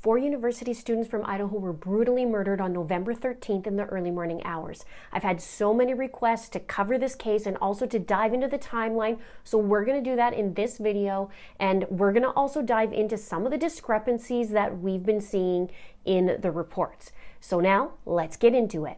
4 university students from Idaho were brutally murdered on November 13th in the early morning hours. I've had so many requests to cover this case and also to dive into the timeline, so we're going to do that in this video, and we're going to also dive into some of the discrepancies that we've been seeing in the reports. So now, let's get into it.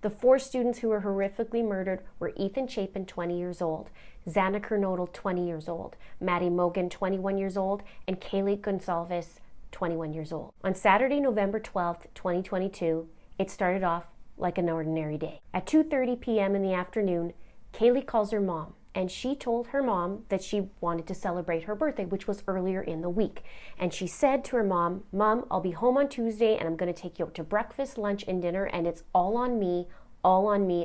The 4 students who were horrifically murdered were Ethan Chapin, 20 years old, Xana Kernodle, 20 years old, Maddie Mogan, 21 years old, and Kaylee Gonsalves, 21 years old. On Saturday, November 12th, 2022, it started off like an ordinary day. At 2:30 p.m. in the afternoon, Kaylee calls her mom, and she told her mom that she wanted to celebrate her birthday, which was earlier in the week. And she said to her mom, "Mom, I'll be home on Tuesday and I'm going to take you out to breakfast, lunch, and dinner, and it's all on me,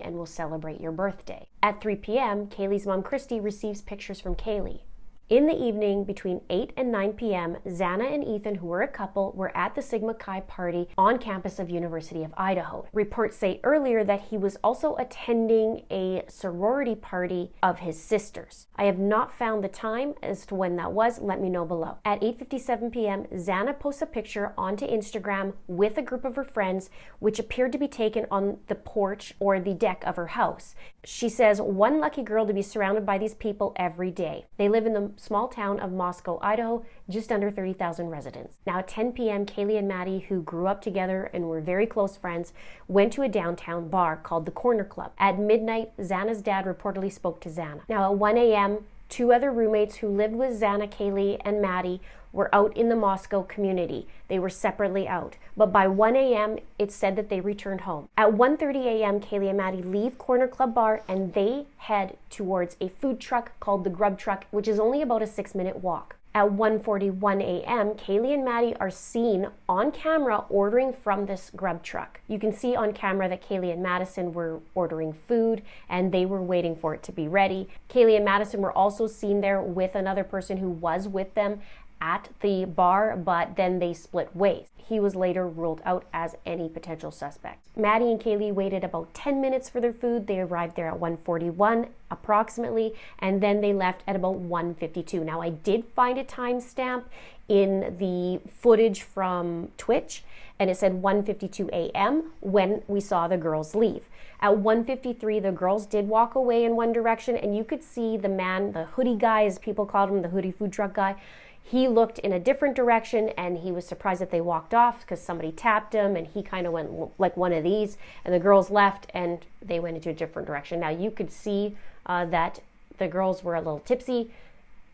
and we'll celebrate your birthday." At 3 p.m., Kaylee's mom, Christy, receives pictures from Kaylee. In the evening, between 8 and 9 p.m., Xana and Ethan, who were a couple, were at the Sigma Chi party on campus of University of Idaho. Reports say earlier that he was also attending a sorority party of his sister's. I have not found the time as to when that was. Let me know below. At 8:57 p.m., Xana posts a picture onto Instagram with a group of her friends, which appeared to be taken on the porch or the deck of her house. She says, "One lucky girl to be surrounded by these people every day. They live in the small town of Moscow, Idaho, just under 30,000 residents." Now at 10 p.m., Kaylee and Maddie, who grew up together and were very close friends, went to a downtown bar called the Corner Club. At midnight, Xana's dad reportedly spoke to Xana. Now at 1 a.m., 2 other roommates who lived with Xana, Kaylee, and Maddie were out in the Moscow community. They were separately out. But by 1 a.m., it said that they returned home. At 1:30 a.m., Kaylee and Maddie leave Corner Club Bar and they head towards a food truck called the Grub Truck, which is only about a 6-minute walk. At 1:41 a.m., Kaylee and Maddie are seen on camera ordering from this Grub Truck. You can see on camera that Kaylee and Madison were ordering food and they were waiting for it to be ready. Kaylee and Madison were also seen there with another person who was with them at the bar, but then they split ways. He was later ruled out as any potential suspect. Maddie and Kaylee waited about 10 minutes for their food. They arrived there at 1:41 approximately, and then they left at about 1:52. Now I did find a timestamp in the footage from Twitch, and it said 1:52 a.m. when we saw the girls leave. At 1:53, the girls did walk away in one direction, and you could see the man, the hoodie guy, as people called him, the hoodie food truck guy, he looked in a different direction and he was surprised that they walked off because somebody tapped him and he kind of went like one of these, and the girls left and they went into a different direction. Now you could see that the girls were a little tipsy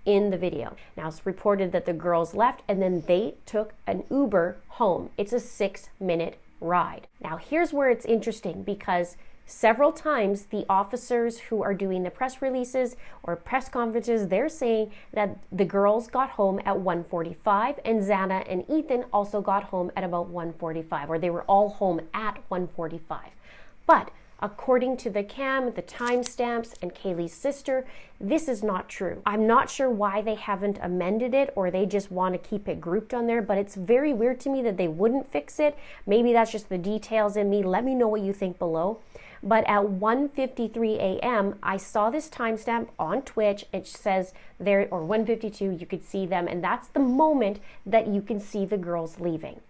in the video. Now it's reported that the girls left and then they took an Uber home. It's a 6-minute ride. Now here's where it's interesting, because several times the officers who are doing the press releases or press conferences, they're saying that the girls got home at 1:45 and Xana and Ethan also got home at about 1:45, or they were all home at 1:45. But according to the cam, the timestamps, and Kaylee's sister, this is not true. I'm not sure why they haven't amended it, or they just want to keep it grouped on there, but it's very weird to me that they wouldn't fix it. Maybe that's just the details in me. Let me know what you think below. But at 1:53 a.m., I saw this timestamp on Twitch. It says there, or 1:52, you could see them, and that's the moment that you can see the girls leaving.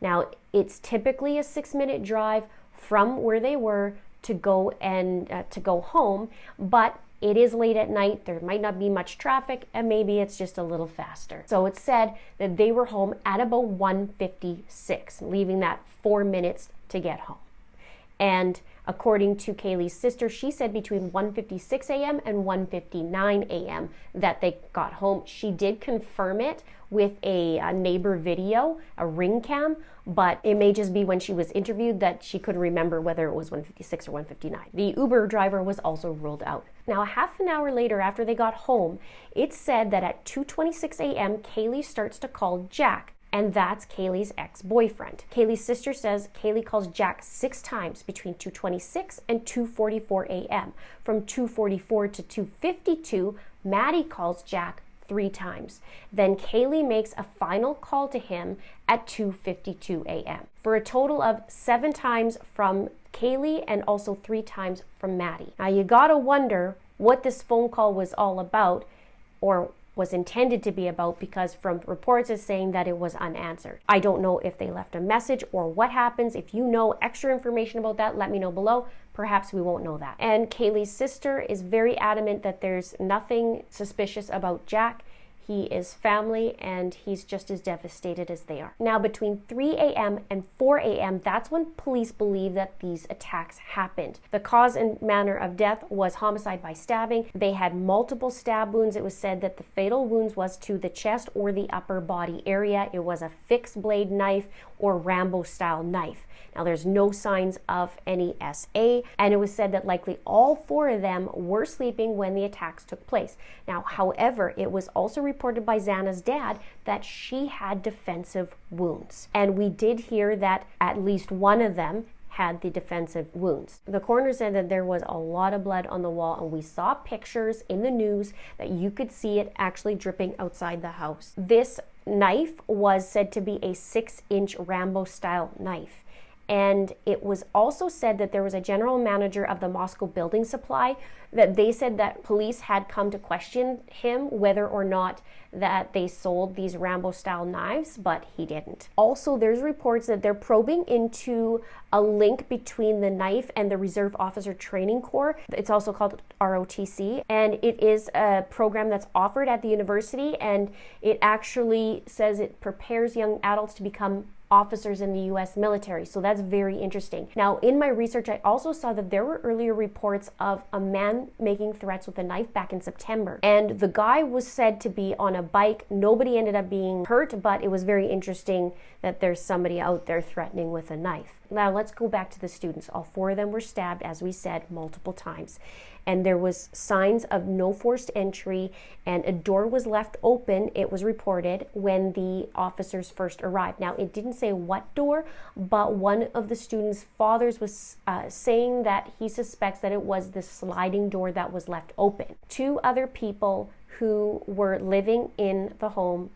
Now, it's typically a 6-minute drive from where they were to go home, but it is late at night. There might not be much traffic, and maybe it's just a little faster. So it said that they were home at about 1:56, leaving that 4 minutes to get home. And according to Kaylee's sister, she said between 1:56 a.m. and 1:59 a.m. that they got home. She did confirm it with a neighbor video, a ring cam, but it may just be when she was interviewed that she couldn't remember whether it was 1:56 or 1:59. The Uber driver was also ruled out. Now, half an hour later after they got home, it said that at 2:26 a.m., Kaylee starts to call Jack, and that's Kaylee's ex-boyfriend. Kaylee's sister says Kaylee calls Jack 6 times between 2:26 and 2:44 a.m. From 2:44 to 2:52, Maddie calls Jack 3 times. Then Kaylee makes a final call to him at 2:52 a.m. for a total of 7 times from Kaylee and also 3 times from Maddie. Now you gotta wonder what this phone call was all about, or was intended to be about, because from reports it's saying that it was unanswered. I don't know if they left a message or what happens. If you know extra information about that, let me know below. Perhaps we won't know that. And Kaylee's sister is very adamant that there's nothing suspicious about Jack. He is family and he's just as devastated as they are. Now, between 3 a.m. and 4 a.m., that's when police believe that these attacks happened. The cause and manner of death was homicide by stabbing. They had multiple stab wounds. It was said that the fatal wounds was to the chest or the upper body area. It was a fixed blade knife or Rambo style knife. Now, there's no signs of any SA, and it was said that likely all 4 of them were sleeping when the attacks took place. Now, however, it was also reported by Xana's dad that she had defensive wounds. And we did hear that at least one of them had the defensive wounds. The coroner said that there was a lot of blood on the wall, and we saw pictures in the news that you could see it actually dripping outside the house. This knife was said to be a 6-inch Rambo style knife. And it was also said that there was a general manager of the Moscow building supply that they said that police had come to question him whether or not that they sold these Rambo style knives, but he didn't. Also, there's reports that they're probing into a link between the knife and the Reserve Officer Training Corps. It's also called ROTC, and it is a program that's offered at the university, and it actually says it prepares young adults to become officers in the U.S. military. So that's very interesting. Now, in my research, I also saw that there were earlier reports of a man making threats with a knife back in September. And the guy was said to be on a bike. Nobody ended up being hurt, but it was very interesting that there's somebody out there threatening with a knife. Now, let's go back to the students. All 4 of them were stabbed, as we said, multiple times. And there was signs of no forced entry, and a door was left open, it was reported, when the officers first arrived. Now, it didn't say what door, but one of the students' fathers was saying that he suspects that it was the sliding door that was left open. 2 other people who were living in the home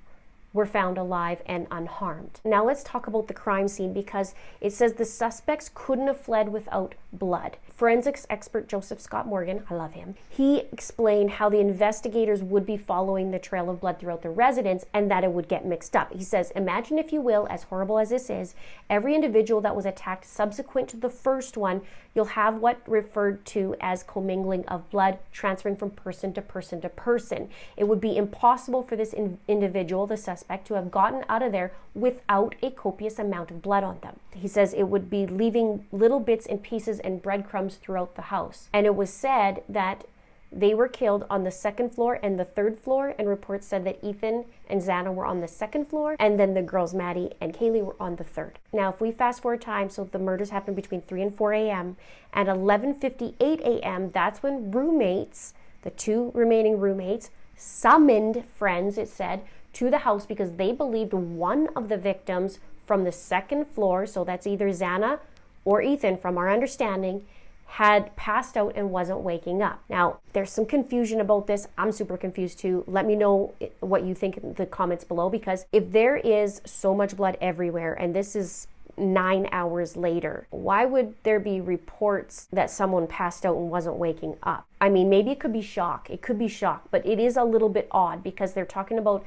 were found alive and unharmed. Now let's talk about the crime scene, because it says the suspects couldn't have fled without blood. Forensics expert Joseph Scott Morgan, I love him, he explained how the investigators would be following the trail of blood throughout the residence and that it would get mixed up. He says, imagine, if you will, as horrible as this is, every individual that was attacked subsequent to the first one, you'll have what referred to as commingling of blood, transferring from person to person to person. It would be impossible for this individual, the suspect, to have gotten out of there without a copious amount of blood on them. He says it would be leaving little bits and pieces and breadcrumbs throughout the house. And it was said that they were killed on the 2nd floor and the 3rd floor, and reports said that Ethan and Xana were on the 2nd floor, and then the girls Maddie and Kaylee were on the 3rd. Now, if we fast forward time, so the murders happened between 3 and 4 a.m. At 11:58 a.m., that's when roommates, the 2 remaining roommates, summoned friends, it said, to the house because they believed one of the victims from the 2nd floor, so that's either Xana or Ethan from our understanding, had passed out and wasn't waking up. Now, there's some confusion about this. I'm super confused too. Let me know what you think in the comments below, because if there is so much blood everywhere and this is 9 hours later, why would there be reports that someone passed out and wasn't waking up? I mean, maybe it could be shock. It could be shock, but it is a little bit odd because they're talking about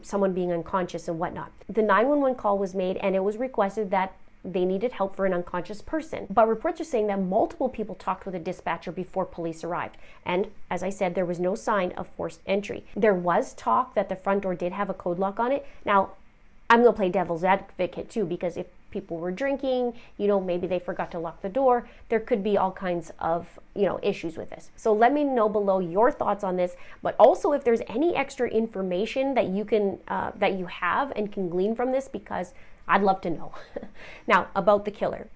someone being unconscious and whatnot. The 911 call was made and it was requested that they needed help for an unconscious person. But reports are saying that multiple people talked with a dispatcher before police arrived. And as I said, there was no sign of forced entry. There was talk that the front door did have a code lock on it. Now, I'm going to play devil's advocate too, because if people were drinking, maybe they forgot to lock the door, there could be all kinds of, issues with this. So let me know below your thoughts on this, but also if there's any extra information that you can, that you have and can glean from this, because I'd love to know. Now, about the killer.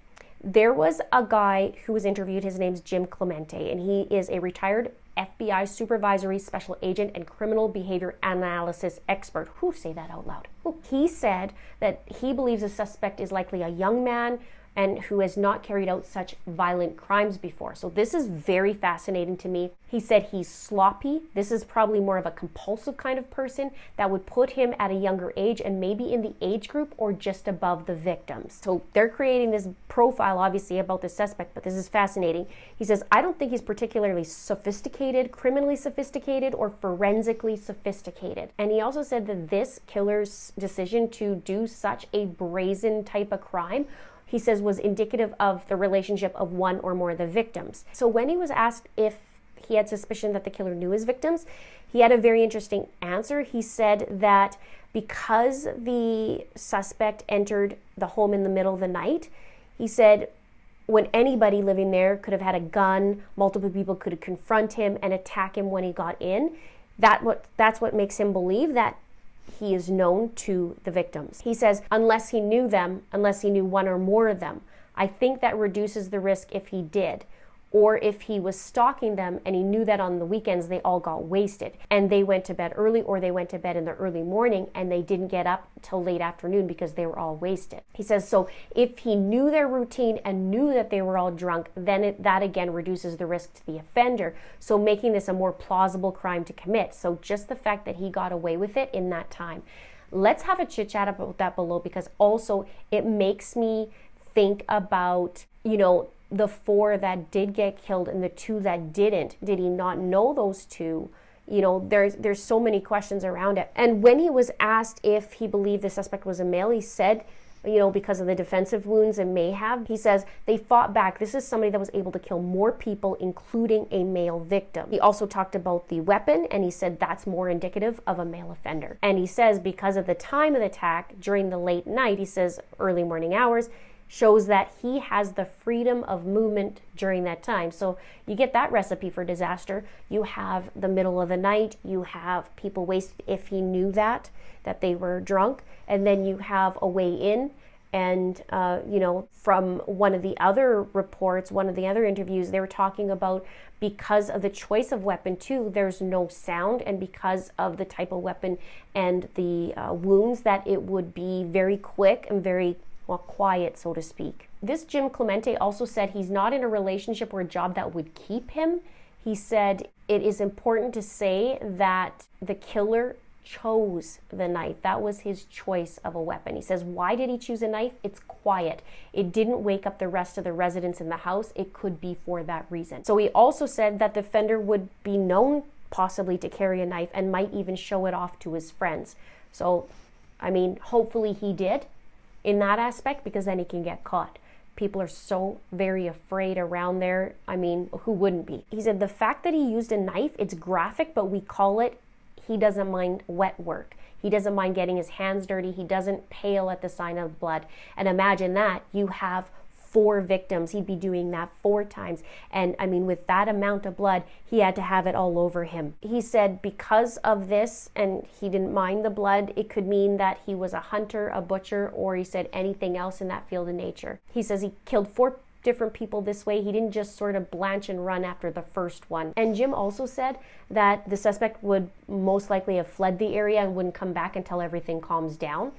There was a guy who was interviewed. His name's Jim Clemente, and he is a retired FBI supervisory special agent and criminal behavior analysis expert. Say that out loud. He said that he believes the suspect is likely a young man, and who has not carried out such violent crimes before. So this is very fascinating to me. He said he's sloppy. This is probably more of a compulsive kind of person that would put him at a younger age and maybe in the age group or just above the victims. So they're creating this profile, obviously, about the suspect, but this is fascinating. He says, I don't think he's particularly sophisticated, criminally sophisticated, or forensically sophisticated. And he also said that this killer's decision to do such a brazen type of crime, he says, was indicative of the relationship of one or more of the victims. So when he was asked if he had suspicion that the killer knew his victims, he had a very interesting answer. He said that because the suspect entered the home in the middle of the night, he said when anybody living there could have had a gun, multiple people could confront him and attack him when he got in. That's what makes him believe that he is known to the victims. He says, unless he knew them, unless he knew one or more of them, I think that reduces the risk if he did. Or if he was stalking them and he knew that on the weekends they all got wasted and they went to bed early, or they went to bed in the early morning and they didn't get up till late afternoon because they were all wasted. He says, so if he knew their routine and knew that they were all drunk, then that again reduces the risk to the offender. So making this a more plausible crime to commit. So just the fact that he got away with it in that time. Let's have a chit chat about that below, because also it makes me think about, the 4 that did get killed and the 2 that didn't. Did he not know those 2? There's so many questions around it. And when he was asked if he believed the suspect was a male, he said, because of the defensive wounds it may have, he says they fought back. This is somebody that was able to kill more people, including a male victim. He also talked about the weapon, and he said that's more indicative of a male offender. And he says because of the time of the attack during the late night, he says early morning hours, shows that he has the freedom of movement during that time. So you get that recipe for disaster. You have the middle of the night, you have people wasted if he knew that they were drunk, and then you have a way in. And, from one of the other reports, one of the other interviews, they were talking about because of the choice of weapon too, there's no sound, and because of the type of weapon and the wounds, that it would be very quick and very quiet, so to speak. This Jim Clemente also said he's not in a relationship or a job that would keep him. He said it is important to say that the killer chose the knife. That was his choice of a weapon. He says, why did he choose a knife? It's quiet. It didn't wake up the rest of the residents in the house. It could be for that reason. So he also said that the offender would be known possibly to carry a knife and might even show it off to his friends. So, hopefully he did in that aspect, because then he can get caught. People are so very afraid around there. Who wouldn't be? He said the fact that he used a knife, it's graphic, but we call it, he doesn't mind wet work. He doesn't mind getting his hands dirty. He doesn't pale at the sign of blood. And imagine that, you have 4 victims. He'd be doing that 4 times. And with that amount of blood, he had to have it all over him. He said because of this, and he didn't mind the blood, it could mean that he was a hunter, a butcher, or he said anything else in that field of nature. He says he killed 4 different people this way. He didn't just sort of blanch and run after the first one. And Jim also said that the suspect would most likely have fled the area and wouldn't come back until everything calms down.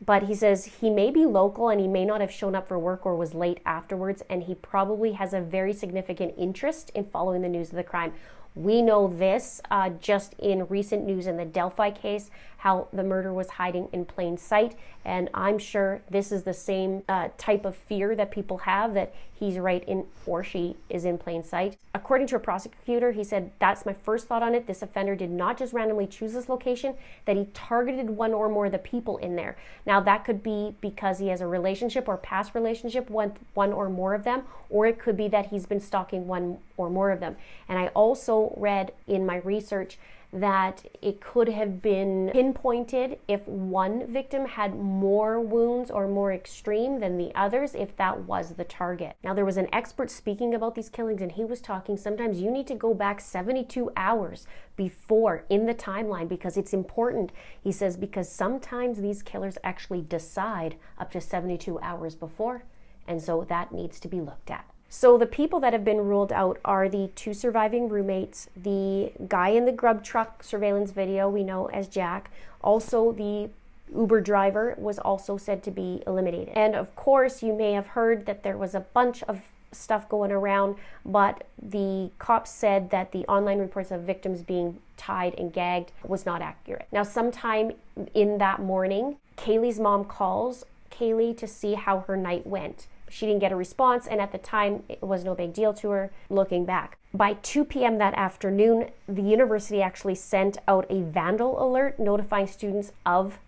But he says he may be local and he may not have shown up for work or was late afterwards, and he probably has a very significant interest in following the news of the crime. We know this just in recent news in the Delphi case, how the murder was hiding in plain sight. And I'm sure this is the same type of fear that people have, that he's right in, or she is in plain sight. According to a prosecutor, he said, that's my first thought on it. This offender did not just randomly choose this location, that he targeted one or more of the people in there. Now that could be because he has a relationship or past relationship with one or more of them, or it could be that he's been stalking one or more of them. And I also read in my research that it could have been pinpointed if one victim had more wounds or more extreme than the others, if that was the target. Now, there was an expert speaking about these killings, and he was talking sometimes you need to go back 72 hours before in the timeline, because it's important. He says because sometimes these killers actually decide up to 72 hours before, and so that needs to be looked at. So the people that have been ruled out are the 2 surviving roommates, the guy in the grub truck surveillance video we know as Jack, also the Uber driver was also said to be eliminated. And of course, you may have heard that there was a bunch of stuff going around, but the cops said that the online reports of victims being tied and gagged was not accurate. Now, sometime in that morning, Kaylee's mom calls Kaylee to see how her night went. She didn't get a response, and at the time, it was no big deal to her looking back. By 2 p.m. that afternoon, the university actually sent out a vandal alert notifying students of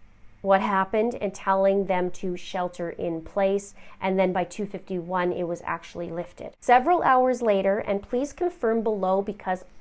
what happened and telling them to shelter in place. And then by 2:51, it was actually lifted. Several hours later, and please confirm below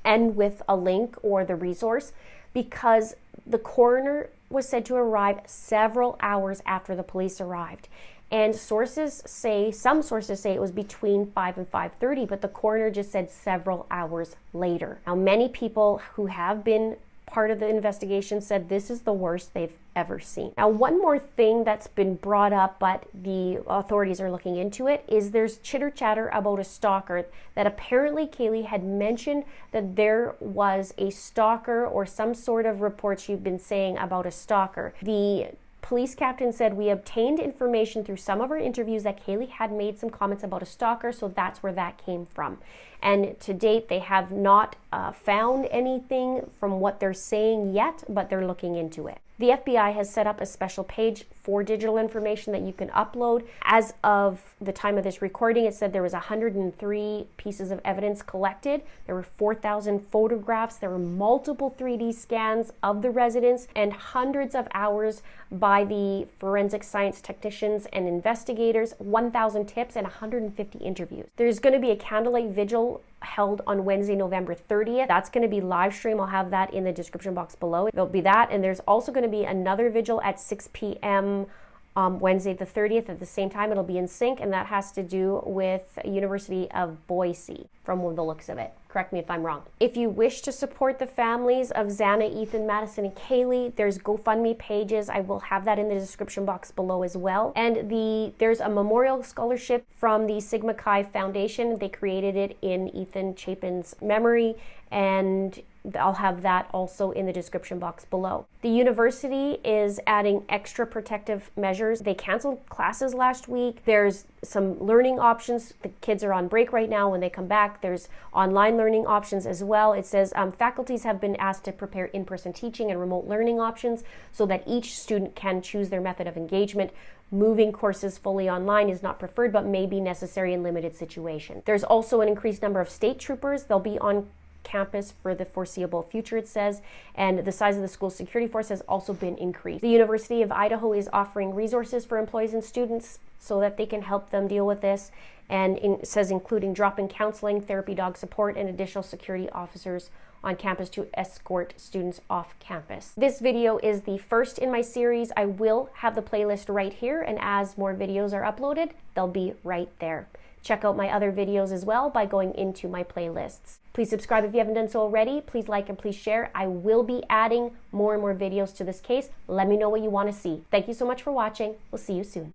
and with a link or the resource, because the coroner was said to arrive several hours after the police arrived. And some sources say it was between 5 and 5:30, but the coroner just said several hours later. Now, many people who have been part of the investigation said this is the worst they've ever seen. Now, one more thing that's been brought up, but the authorities are looking into it, is there's chitter chatter about a stalker, that apparently Kaylee had mentioned that there was a stalker or some sort of report she'd been saying about a stalker. The police captain said, we obtained information through some of our interviews that Kaylee had made some comments about a stalker, so that's where that came from. And to date, they have not found anything from what they're saying yet, but they're looking into it. The FBI has set up a special page for digital information that you can upload. As of the time of this recording, it said there was 103 pieces of evidence collected. There were 4,000 photographs. There were multiple 3D scans of the residence and hundreds of hours by the forensic science technicians and investigators, 1,000 tips and 150 interviews. There's going to be a candlelight vigil held on Wednesday, November 30th. That's going to be live stream. I'll have that in the description box below. There'll be that, and there's also going to be another vigil at 6 p.m. Wednesday the 30th at the same time. It'll be in sync, and that has to do with University of Boise from the looks of it. Correct me if I'm wrong. If you wish to support the families of Xana, Ethan, Madison, and Kaylee, there's GoFundMe pages. I will have that in the description box below as well. And there's a memorial scholarship from the Sigma Chi Foundation. They created it in Ethan Chapin's memory, and I'll have that also in the description box below. The university is adding extra protective measures. They canceled classes last week. There's some learning options. The kids are on break right now. When they come back, there's online learning options as well. It says faculties have been asked to prepare in-person teaching and remote learning options so that each student can choose their method of engagement. Moving courses fully online is not preferred, but may be necessary in limited situations. There's also an increased number of state troopers. They'll be on campus for the foreseeable future, it says, and the size of the school security force has also been increased. The University of Idaho is offering resources for employees and students so that they can help them deal with this, and it says including drop-in counseling, therapy dog support, and additional security officers on campus to escort students off campus. This video is the first in my series. I will have the playlist right here, and as more videos are uploaded, they'll be right there. Check out my other videos as well by going into my playlists. Please subscribe if you haven't done so already. Please like and please share. I will be adding more and more videos to this case. Let me know what you want to see. Thank you so much for watching. We'll see you soon.